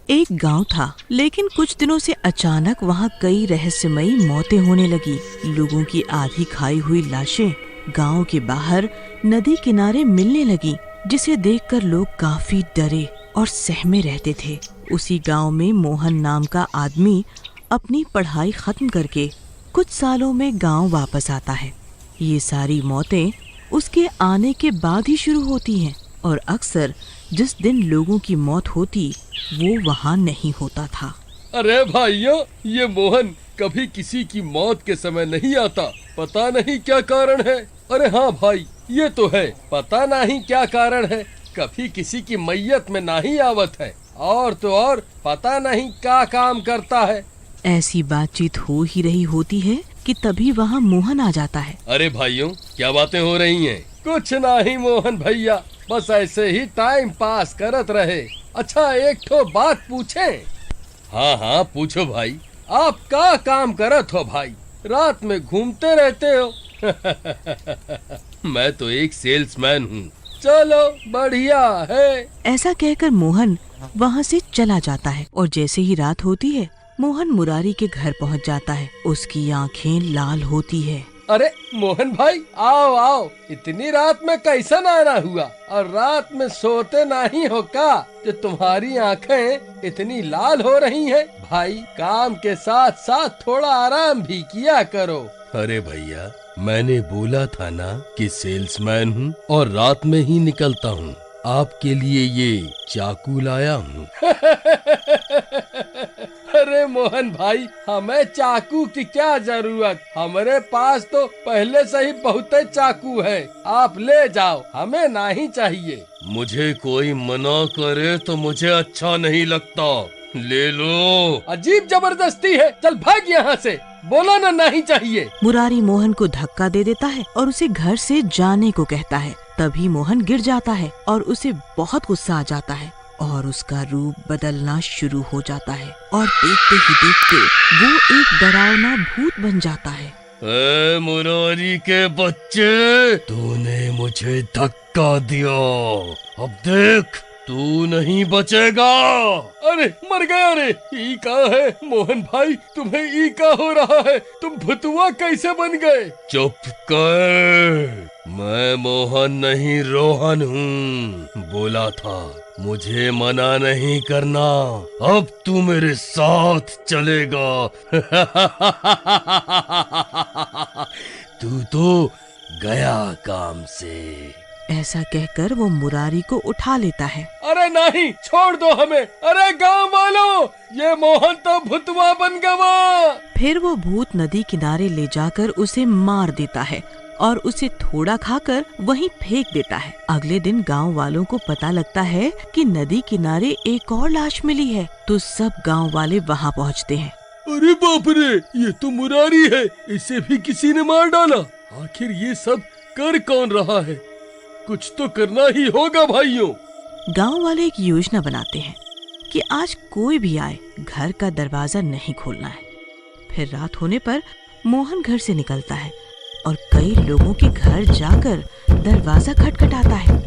एक गांव था, लेकिन कुछ दिनों से अचानक वहां कई रहस्यमयी मौतें होने लगी। लोगों की आधी खाई हुई लाशें गांव के बाहर नदी किनारे मिलने लगी, जिसे देखकर लोग काफी डरे और सहमे रहते थे। उसी गांव में मोहन नाम का आदमी अपनी पढ़ाई खत्म करके कुछ सालों में गांव वापस आता है। ये सारी मौतें उसके आने के बाद ही शुरू होती हैं और अक्सर जिस दिन लोगों की मौत होती वो वहाँ नहीं होता था। अरे भाइयों, ये मोहन कभी किसी की मौत के समय नहीं आता, पता नहीं क्या कारण है। अरे हाँ भाई, ये तो है, पता नहीं क्या कारण है, कभी किसी की मैयत में नहीं आवत है, और तो और पता नहीं क्या काम करता है। ऐसी बातचीत हो ही रही होती है कि तभी वहाँ मोहन आ जाता है। अरे भाइयों, क्या बातें हो रही हैं? कुछ नहीं मोहन भैया, बस ऐसे ही टाइम पास करत रहे। अच्छा, एक ठो बात पूछें? हाँ हाँ पूछो भाई, आप क्या काम करत हो भाई? रात में घूमते रहते हो। मैं तो एक सेल्समैन हूँ। चलो बढ़िया है। ऐसा कहकर मोहन वहाँ से चला जाता है और जैसे ही रात होती है मोहन मुरारी के घर पहुँच जाता है। उसकी आंखें लाल होती है। अरे मोहन भाई, आओ आओ, इतनी रात में कैसा आना हुआ? और रात में सोते नहीं हो का जो तुम्हारी आंखें इतनी लाल हो रही हैं? भाई, काम के साथ साथ थोड़ा आराम भी किया करो। अरे भैया, मैंने बोला था ना कि सेल्समैन हूँ और रात में ही निकलता हूँ। आपके लिए ये चाकू लाया हूँ। अरे मोहन भाई, हमें चाकू की क्या जरूरत? हमारे पास तो पहले से ही बहुत चाकू है, आप ले जाओ, हमें नहीं चाहिए। मुझे कोई मना करे तो मुझे अच्छा नहीं लगता, ले लो। अजीब जबरदस्ती है, चल भाग यहाँ से, बोला ना नहीं चाहिए। मुरारी मोहन को धक्का दे देता है और उसे घर से जाने को कहता है। तभी मोहन गिर जाता है और उसे बहुत गुस्सा आ जाता है और उसका रूप बदलना शुरू हो जाता है और देखते ही देखते वो एक डरावना भूत बन जाता है। ए मुरारी के बच्चे, तूने मुझे धक्का दिया, अब देख तू नहीं बचेगा। अरे मर गया रे। ई का है मोहन भाई, तुम्हें ई का हो रहा है? तुम भुतुआ कैसे बन गए? चुप कर, मैं मोहन नहीं रोहन हूँ। बोला था मुझे मना नहीं करना, अब तू मेरे साथ चलेगा। तू तो गया काम से। ऐसा कहकर वो मुरारी को उठा लेता है। अरे नहीं, छोड़ दो हमें। अरे गांव वालों, ये मोहन तो भुतवा बन गया। फिर वो भूत नदी किनारे ले जाकर उसे मार देता है और उसे थोड़ा खाकर वहीं फेंक देता है। अगले दिन गांव वालों को पता लगता है कि नदी किनारे एक और लाश मिली है, तो सब गांव वाले वहां पहुंचते हैं। अरे बाप रे, ये तो मुरारी है, इसे भी किसी ने मार डाला। आखिर ये सब कर कौन रहा है? कुछ तो करना ही होगा भाइयों। गांव वाले एक योजना बनाते हैं कि आज कोई भी आए घर का दरवाजा नहीं खोलना है। फिर रात होने पर मोहन घर से निकलता है और कई लोगों के घर जाकर दरवाजा खटखटाता है,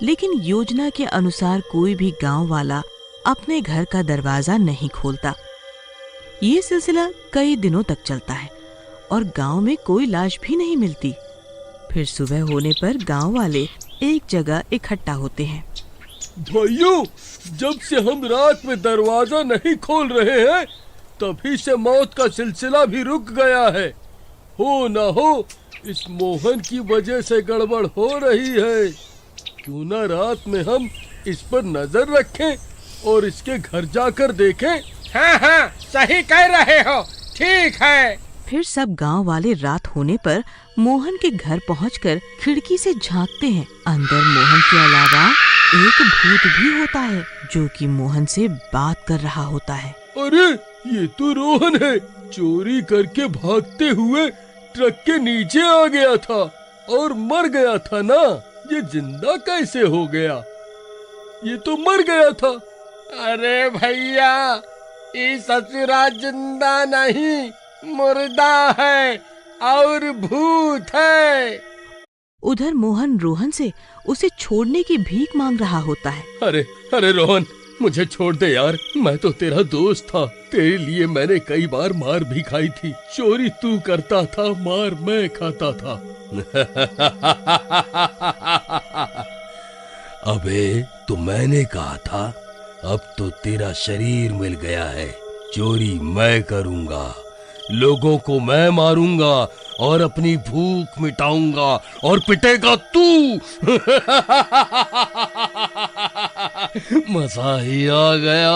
लेकिन योजना के अनुसार कोई भी गांव वाला अपने घर का दरवाजा नहीं खोलता। ये सिलसिला कई दिनों तक चलता है और गांव में कोई लाश भी नहीं मिलती। फिर सुबह होने पर गांव वाले एक जगह इकट्ठा होते हैं। भाइयों, जब से हम रात में दरवाजा नहीं खोल रहे हैं, तभी से मौत का सिलसिला भी रुक गया है। हो न हो इस मोहन की वजह से गड़बड़ हो रही है। क्यों ना रात में हम इस पर नजर रखें और इसके घर जाकर देखें। हाँ हाँ, सही कह रहे हो, ठीक है। फिर सब गांव वाले रात होने पर मोहन के घर पहुंचकर खिड़की से झांकते हैं। अंदर मोहन के अलावा एक भूत भी होता है जो कि मोहन से बात कर रहा होता है। अरे ये तो रोहन है, चोरी करके भागते हुए ट्रक के नीचे आ गया था और मर गया था ना। ये जिंदा कैसे हो गया? ये तो मर गया था। अरे भैया, ये ससुरा जिंदा नहीं, मुर्दा है और भूत है। उधर मोहन रोहन से उसे छोड़ने की भीख मांग रहा होता है। अरे रोहन, मुझे छोड़ दे यार, मैं तो तेरा दोस्त था। तेरे लिए मैंने कई बार मार भी खाई थी। चोरी तू करता था, मार मैं खाता था। अबे तो मैंने कहा था, अब तो तेरा शरीर मिल गया है। चोरी मैं करूंगा, लोगों को मैं मारूंगा और अपनी भूख मिटाऊंगा, और पिटेगा तू। मजा ही आ गया।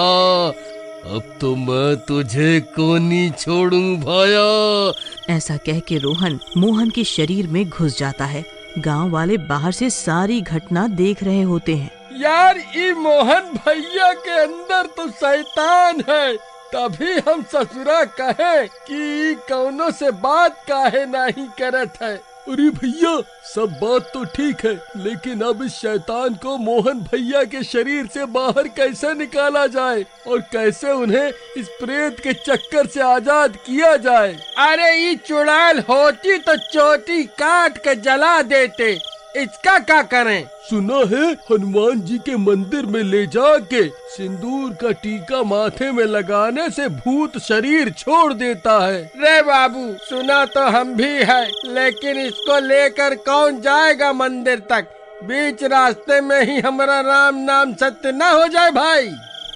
अब तो मैं तुझे को नहीं छोड़ूं भाया। ऐसा कह के रोहन मोहन के शरीर में घुस जाता है। गांव वाले बाहर से सारी घटना देख रहे होते हैं। यार ये मोहन भैया के अंदर तो शैतान है, तभी हम ससुरा कहे कि कौनों से बात काहे नहीं करत है। अरे भैया सब बात तो ठीक है, लेकिन अब इस शैतान को मोहन भैया के शरीर से बाहर कैसे निकाला जाए और कैसे उन्हें इस प्रेत के चक्कर से आजाद किया जाए। अरे ये चुड़ैल होती तो चोटी काट के जला देते, इसका क्या करें? सुना है हनुमान जी के मंदिर में ले जाके सिंदूर का टीका माथे में लगाने से भूत शरीर छोड़ देता है। रे बाबू सुना तो हम भी है, लेकिन इसको लेकर कौन जाएगा मंदिर तक? बीच रास्ते में ही हमारा राम नाम सत्य न हो जाए भाई।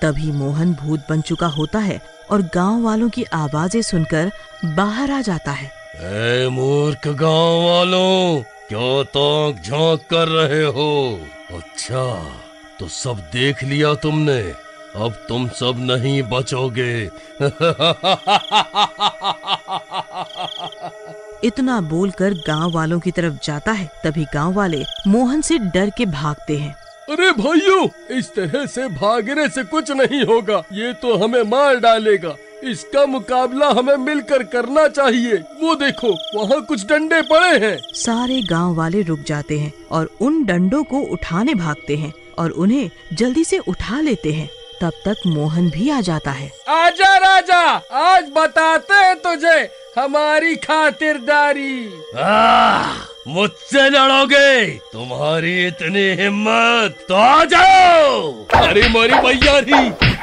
तभी मोहन भूत बन चुका होता है और गांव वालों की आवाजें सुनकर बाहर आ जाता है। ऐ मूर्ख गांव वालों, क्यों ताक झांक कर रहे हो? अच्छा तो सब देख लिया तुमने, अब तुम सब नहीं बचोगे। इतना बोलकर गांव वालों की तरफ जाता है। तभी गांव वाले मोहन से डर के भागते हैं। अरे भाइयों, इस तरह से भागने से कुछ नहीं होगा, ये तो हमें मार डालेगा। इसका मुकाबला हमें मिलकर करना चाहिए। वो देखो वहाँ कुछ डंडे पड़े हैं। सारे गांव वाले रुक जाते हैं और उन डंडों को उठाने भागते हैं और उन्हें जल्दी से उठा लेते हैं। तब तक मोहन भी आ जाता है। आजा राजा, आज बताते हैं तुझे हमारी खातिरदारी। मुझसे लड़ोगे? तुम्हारी इतनी हिम्मत तो आ जाओ। अरे मारी भैया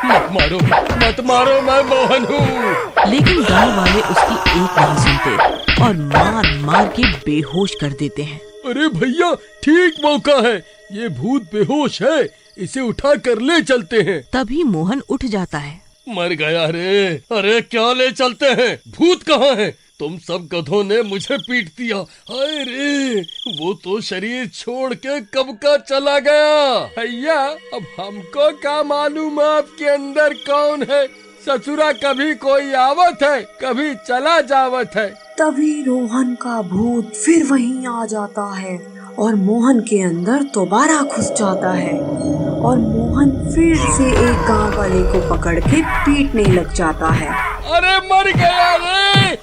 मत मारो, मैं मोहन हूँ। लेकिन गांव वाले उसकी एक नहीं सुनते और मार मार के बेहोश कर देते हैं। अरे भैया ठीक मौका है, ये भूत बेहोश है, इसे उठा कर ले चलते हैं। तभी मोहन उठ जाता है। मर गया रे। अरे क्या ले चलते हैं? भूत कहाँ है? तुम सब गधों ने मुझे पीट दिया। हाय रे, वो तो शरीर छोड़ के कब का चला गया। भैया अब हमको क्या मालूम आपके अंदर कौन है? ससुरा कभी कोई आवत है, कभी चला जावत है। तभी रोहन का भूत फिर वहीं आ जाता है और मोहन के अंदर दोबारा घुस जाता है और मोहन फिर से एक गांव वाले को पकड़ के पीटने लग जाता है। अरे मर गया रे।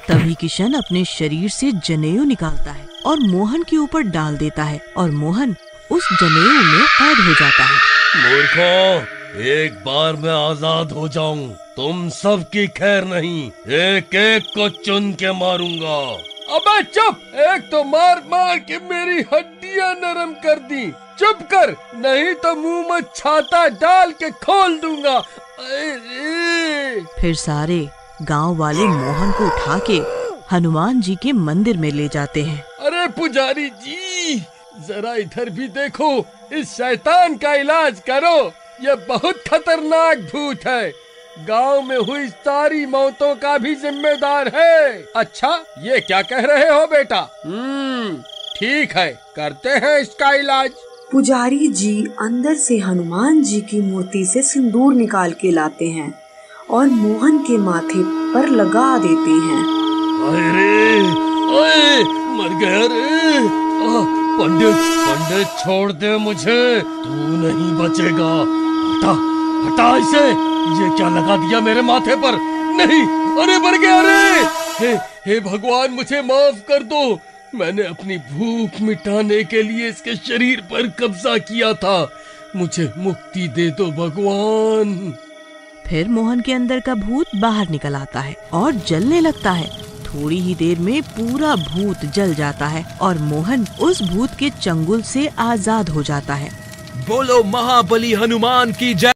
तभी किशन अपने शरीर से जनेऊ निकालता है और मोहन के ऊपर डाल देता है और मोहन उस जनेऊ में कैद हो जाता है। मूर्खों, एक बार मैं आजाद हो जाऊं, तुम सब की खैर नहीं, एक एक को चुन के मारूंगा। अबे चुप, एक तो मार मार के मेरी हड्डियां नरम कर दी। चुप कर, नहीं तो मुंह में छाता डाल के खोल दूंगा। फिर सारे गांव वाले मोहन को उठा के हनुमान जी के मंदिर में ले जाते हैं। अरे पुजारी जी, जरा इधर भी देखो, इस शैतान का इलाज करो। ये बहुत खतरनाक भूत है, गांव में हुई सारी मौतों का भी जिम्मेदार है। अच्छा ये क्या कह रहे हो बेटा? ठीक है, करते हैं इसका इलाज। पुजारी जी अंदर से हनुमान जी की मूर्ति से सिंदूर निकाल के लाते हैं और मोहन के माथे पर लगा देते हैं। अरे मर गया रे। पंडित छोड़ दे मुझे, तू नहीं बचेगा। हटा इसे। ये क्या लगा दिया मेरे माथे पर? नहीं, अरे मर गया रे। हे भगवान, मुझे माफ कर दो। मैंने अपनी भूख मिटाने के लिए इसके शरीर पर कब्जा किया था। मुझे मुक्ति दे दो भगवान। फिर मोहन के अंदर का भूत बाहर निकल आता है और जलने लगता है। थोड़ी ही देर में पूरा भूत जल जाता है और मोहन उस भूत के चंगुल से आजाद हो जाता है। बोलो महाबली हनुमान की जय।